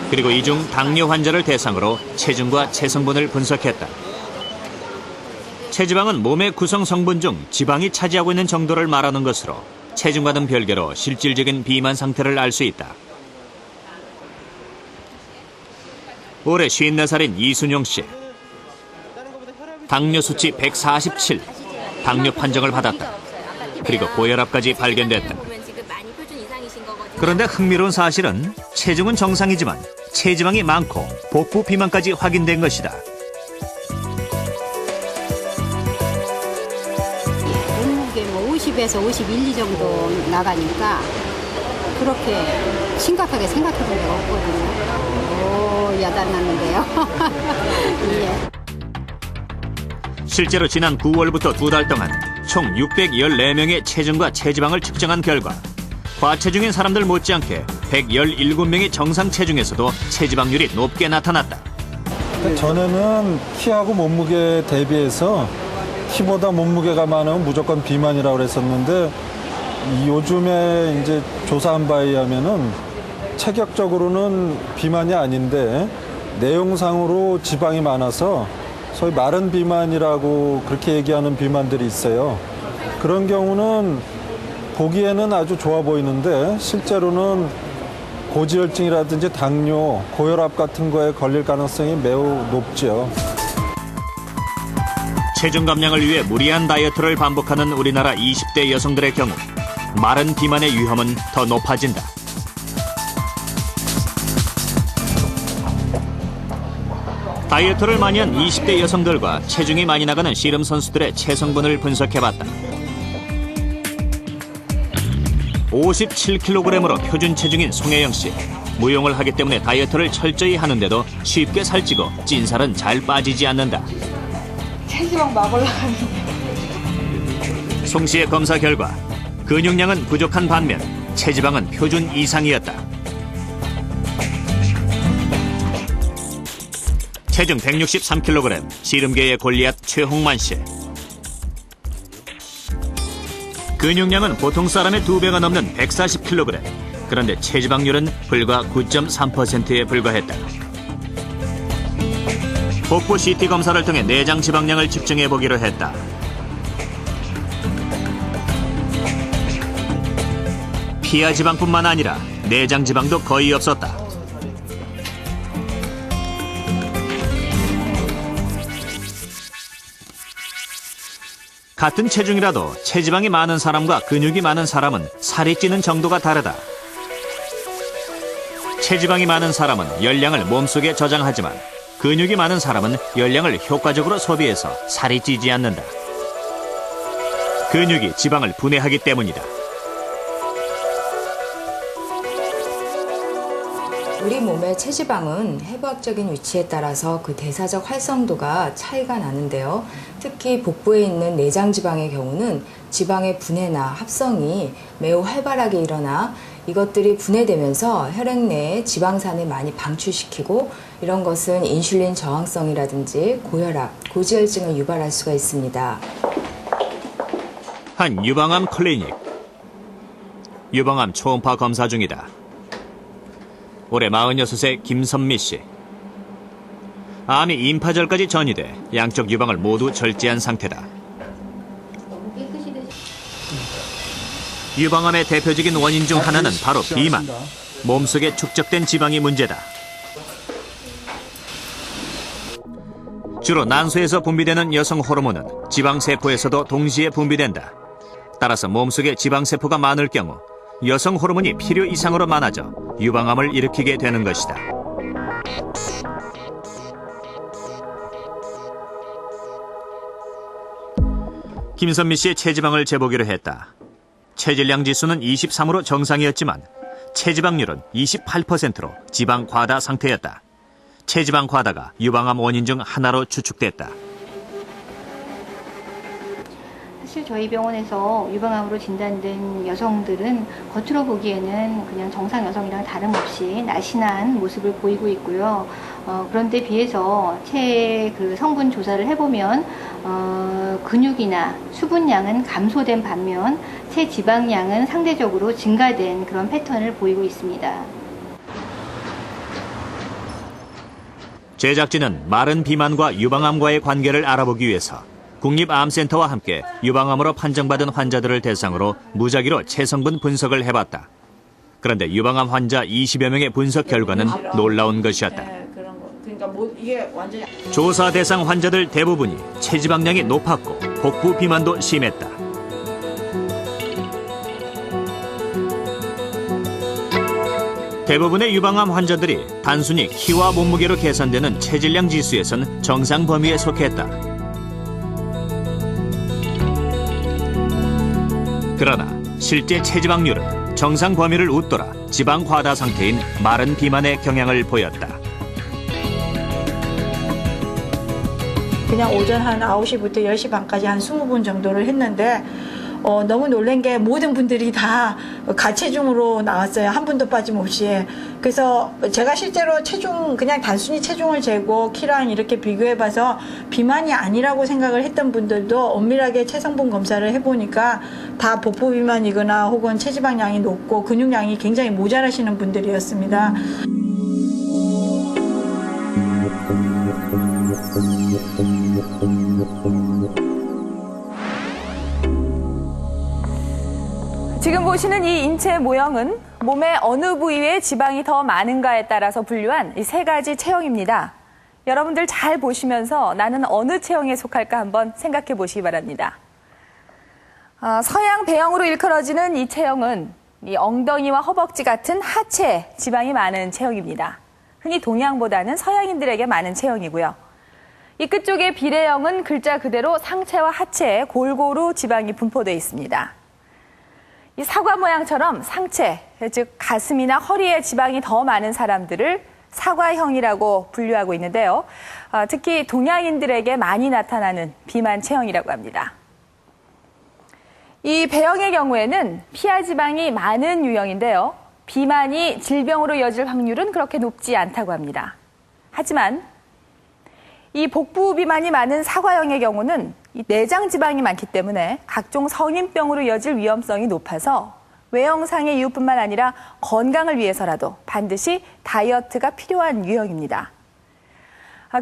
그리고 이중 당뇨 환자를 대상으로 체중과 체성분을 분석했다. 체지방은 몸의 구성 성분 중 지방이 차지하고 있는 정도를 말하는 것으로 체중과는 별개로 실질적인 비만 상태를 알 수 있다. 올해 54살인 이순용 씨. 당뇨 수치 147, 당뇨 판정을 받았다. 그리고 고혈압까지 발견됐다. 그런데 흥미로운 사실은 체중은 정상이지만 체지방이 많고 복부 비만까지 확인된 것이다. 몸무게 50에서 51, 2 정도 나가니까 그렇게 심각하게 생각해 본 적 없거든요. 야단났는데요. 예. 실제로 지난 9월부터 2달 동안 총 614명의 체중과 체지방을 측정한 결과 과체중인 사람들 못지않게 117명의 정상 체중에서도 체지방률이 높게 나타났다. 전에는 키하고 몸무게 대비해서 키보다 몸무게가 많으면 무조건 비만이라고 그랬었는데 요즘에 이제 조사한 바에 의하면은 체격적으로는 비만이 아닌데 내용상으로 지방이 많아서 소위 마른 비만이라고 그렇게 얘기하는 비만들이 있어요. 그런 경우는 보기에는 아주 좋아 보이는데 실제로는 고지혈증이라든지 당뇨, 고혈압 같은 거에 걸릴 가능성이 매우 높죠. 체중 감량을 위해 무리한 다이어트를 반복하는 우리나라 20대 여성들의 경우 마른 비만의 위험은 더 높아진다. 다이어트를 많이 한 20대 여성들과 체중이 많이 나가는 씨름 선수들의 체성분을 분석해봤다. 57kg으로 표준 체중인 송혜영 씨. 무용을 하기 때문에 다이어트를 철저히 하는데도 쉽게 살찌고 찐살은 잘 빠지지 않는다. 체지방 막 올라가는데. 송 씨의 검사 결과 근육량은 부족한 반면 체지방은 표준 이상이었다. 체중 163kg, 씨름계의 골리앗 최홍만 씨. 근육량은 보통 사람의 2배가 넘는 140kg. 그런데 체지방률은 불과 9.3%에 불과했다. 복부 CT 검사를 통해 내장 지방량을 측정해보기로 했다. 피하 지방뿐만 아니라 내장 지방도 거의 없었다. 같은 체중이라도 체지방이 많은 사람과 근육이 많은 사람은 살이 찌는 정도가 다르다. 체지방이 많은 사람은 열량을 몸속에 저장하지만 근육이 많은 사람은 열량을 효과적으로 소비해서 살이 찌지 않는다. 근육이 지방을 분해하기 때문이다. 우리 몸의 체지방은 해부학적인 위치에 따라서 그 대사적 활성도가 차이가 나는데요. 특히 복부에 있는 내장지방의 경우는 지방의 분해나 합성이 매우 활발하게 일어나 이것들이 분해되면서 혈액 내에 지방산을 많이 방출시키고 이런 것은 인슐린 저항성이라든지 고혈압, 고지혈증을 유발할 수가 있습니다. 한 유방암 클리닉. 유방암 초음파 검사 중이다. 올해 46세 김선미 씨. 암이 임파절까지 전이돼 양쪽 유방을 모두 절제한 상태다. 유방암의 대표적인 원인 중 하나는 바로 비만. 몸속에 축적된 지방이 문제다. 주로 난소에서 분비되는 여성 호르몬은 지방세포에서도 동시에 분비된다. 따라서 몸속에 지방세포가 많을 경우 여성 호르몬이 필요 이상으로 많아져 유방암을 일으키게 되는 것이다. 김선미 씨의 체지방을 재보기로 했다. 체질량 지수는 23으로 정상이었지만 체지방률은 28%로 지방 과다 상태였다. 체지방 과다가 유방암 원인 중 하나로 추측됐다. 사실 저희 병원에서 유방암으로 진단된 여성들은 겉으로 보기에는 그냥 정상 여성이랑 다름없이 날씬한 모습을 보이고 있고요. 그런데 비해서 그 성분 조사를 해보면 근육이나 수분량은 감소된 반면 체지방량은 상대적으로 증가된 그런 패턴을 보이고 있습니다. 제작진은 마른 비만과 유방암과의 관계를 알아보기 위해서 국립암센터와 함께 유방암으로 판정받은 환자들을 대상으로 무작위로 체성분 분석을 해봤다. 그런데 유방암 환자 20여 명의 분석 결과는 놀라운 것이었다. 그러니까 이게 완전히 조사 대상 환자들 대부분이 체지방량이 높았고 복부 비만도 심했다. 대부분의 유방암 환자들이 단순히 키와 몸무게로 계산되는 체질량 지수에선 정상 범위에 속했다. 그러나 실제 체지방률은 정상 범위를 웃돌아 지방 과다 상태인 마른 비만의 경향을 보였다. 그냥 오전 한 9시부터 10시 반까지 한 20분 정도를 했는데 너무 놀란 게 모든 분들이 다 가체중으로 나왔어요. 한 분도 빠짐없이. 그래서 제가 실제로 그냥 단순히 체중을 재고 키랑 이렇게 비교해봐서 비만이 아니라고 생각을 했던 분들도 엄밀하게 체성분 검사를 해보니까 다 복부 비만이거나 혹은 체지방량이 높고 근육량이 굉장히 모자라시는 분들이었습니다. 지금 보시는 이 인체 모형은 몸의 어느 부위에 지방이 더 많은가에 따라서 분류한 이 세 가지 체형입니다. 여러분들 잘 보시면서 나는 어느 체형에 속할까 한번 생각해 보시기 바랍니다. 서양 배영으로 일컬어지는 이 체형은 이 엉덩이와 허벅지 같은 하체에 지방이 많은 체형입니다. 흔히 동양보다는 서양인들에게 많은 체형이고요. 이 끝쪽의 비례형은 글자 그대로 상체와 하체에 골고루 지방이 분포되어 있습니다. 이 사과 모양처럼 상체, 즉 가슴이나 허리에 지방이 더 많은 사람들을 사과형이라고 분류하고 있는데요. 특히 동양인들에게 많이 나타나는 비만 체형이라고 합니다. 이 배영의 경우에는 피하 지방이 많은 유형인데요. 비만이 질병으로 이어질 확률은 그렇게 높지 않다고 합니다. 하지만 이 복부 비만이 많은 사과형의 경우는 이 내장 지방이 많기 때문에 각종 성인병으로 이어질 위험성이 높아서 외형상의 이유뿐만 아니라 건강을 위해서라도 반드시 다이어트가 필요한 유형입니다.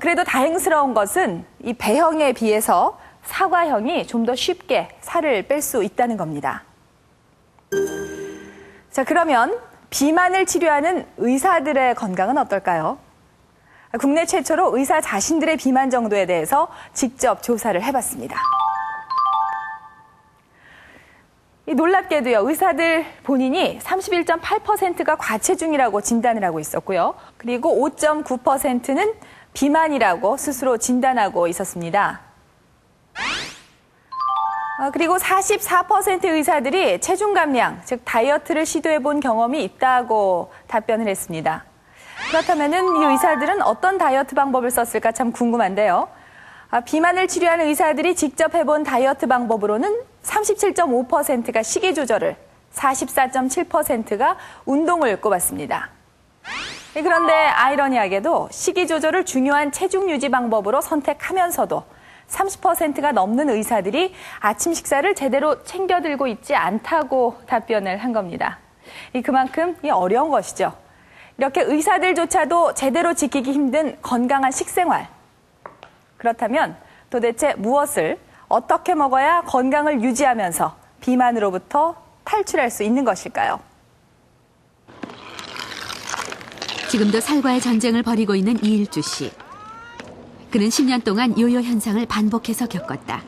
그래도 다행스러운 것은 이 배형에 비해서 사과형이 좀 더 쉽게 살을 뺄 수 있다는 겁니다. 자, 그러면 비만을 치료하는 의사들의 건강은 어떨까요? 국내 최초로 의사 자신들의 비만 정도에 대해서 직접 조사를 해봤습니다. 놀랍게도요, 의사들 본인이 31.8%가 과체중이라고 진단을 하고 있었고요. 그리고 5.9%는 비만이라고 스스로 진단하고 있었습니다. 그리고 44% 의사들이 체중 감량, 즉 다이어트를 시도해 본 경험이 있다고 답변을 했습니다. 그렇다면은 이 의사들은 어떤 다이어트 방법을 썼을까 참 궁금한데요. 비만을 치료하는 의사들이 직접 해본 다이어트 방법으로는 37.5%가 식이 조절을, 44.7%가 운동을 꼽았습니다. 그런데 아이러니하게도 식이 조절을 중요한 체중 유지 방법으로 선택하면서도 30%가 넘는 의사들이 아침 식사를 제대로 챙겨 들고 있지 않다고 답변을 한 겁니다. 그만큼 어려운 것이죠. 이렇게 의사들조차도 제대로 지키기 힘든 건강한 식생활. 그렇다면 도대체 무엇을 어떻게 먹어야 건강을 유지하면서 비만으로부터 탈출할 수 있는 것일까요? 지금도 살과의 전쟁을 벌이고 있는 이일주 씨. 그는 10년 동안 요요 현상을 반복해서 겪었다.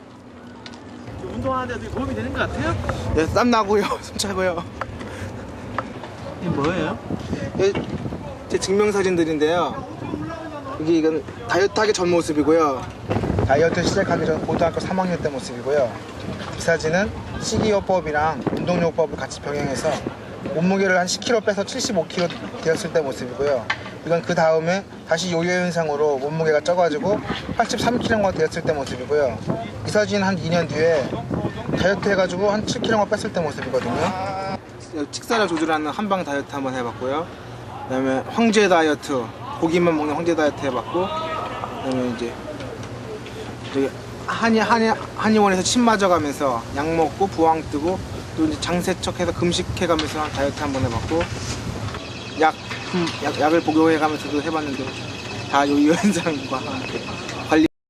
운동하는데 도움이 되는 것 같아요? 네, 땀 나고요, 숨 차고요. 이게 뭐예요? 제 증명사진들인데요. 이건 다이어트하기 전 모습이고요. 다이어트 시작하기 전 고등학교 3학년 때 모습이고요. 이 사진은 식이요법이랑 운동요법을 같이 병행해서 몸무게를 한 10kg 빼서 75kg 되었을 때 모습이고요. 이건 그 다음에 다시 요요 현상으로 몸무게가 쪄가지고 83kg가 되었을 때 모습이고요. 이 사진 한 2년 뒤에 다이어트 해가지고 한 7kg가 뺐을 때 모습이거든요. 식사를 조절하는 한방 다이어트 한번 해봤고요. 그다음에 황제 다이어트, 고기만 먹는 황제 다이어트 해봤고, 그다음에 이제 저기 한의원에서 침 맞아가면서 약 먹고 부항 뜨고 또 이제 장세척해서 금식해가면서 다이어트 한번 해봤고, 약을 복용해가면서도 해봤는데 다 요요 현상과 함께